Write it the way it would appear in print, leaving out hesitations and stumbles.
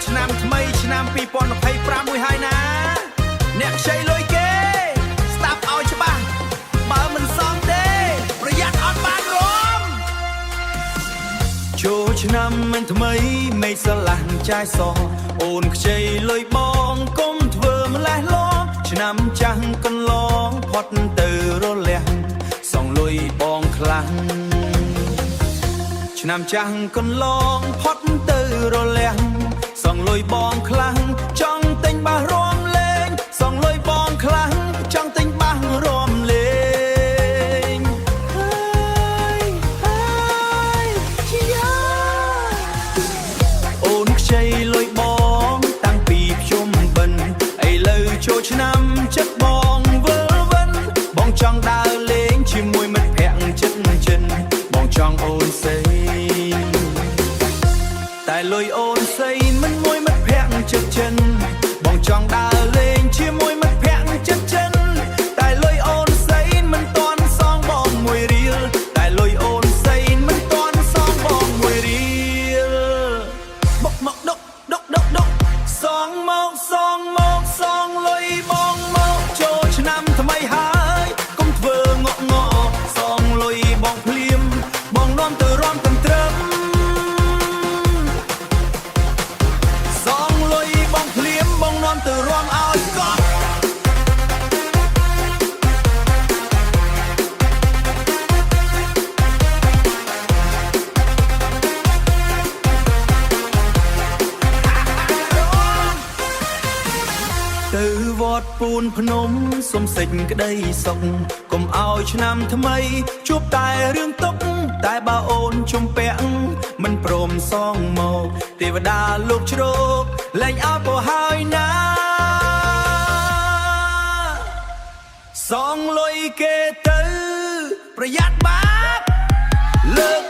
ឆ្នាំថ្មីឆ្នាំ2025មួយហើយណាអ្នកខ្ចីលុយគេស្ដាប់ឲ្យច្បាស់បើមិនសមទេប្រយ័ត្នអត់បានរំចូលឆ្នាំមិនថ្មីមេឃស្រឡះចាយសអូនខ្ចីលុយបងកុំធ្វើម្លេះលងឆ្នាំចាស់កន្លងផុតទៅរលះសងលុយបងខ្លាំងឆ្នាំចាស់កន្លងផុតទៅរលះសងលុយបងខ្លាំងចង់ទិញបាសរំលេងសងលុយបងខ្លាំងចង់ទិញបាសរំលេងហើយជាយ៉ាអូនខ្ចីលុយបងតាំងពីភ្ជុំបិណ្ឌឥឡូវចូលឆ្នាំចិត្តបងវិលវិនបងចង់ដើរលេងជាមួយមិត្តភក្តិចិត្តចិនបងចង់អូនស្អីតែលុយអូនស្អីមិនមួយមិត្តភក្តិចិត្តចិនបងចង់ដើរលេងជាមួយមិត្តភក្តិចិត្តចិនតែលុយអូនស្អីមិនតាន់សងបងមួយរៀលតែលុយអូនស្អីមិនតាន់សងបងមួយរៀលបុកមកដុកសងមកសងលុយបងមកចូលឆ្នាំថ្មីហើយកុំធ្វើងក់ងក់សងលុយបងភ្លាមបងនាំទៅរំទាំងត្រឹមសងលុយបងភ្លាមបងនាំទៅរំឲ្យកប់ទៅវត្តពូនភ្នំសុំសេចក្តីសុខកុំឲ្យឆ្នាំថ្មីជួបតែរឿងទុក្ខតែបើអូនជំពាក់មិនព្រមសងមកទេវតាលោកជ្រោកលែងអើពហើយណាសងលុយគេទៅប្រយ័ត្នបាបលើក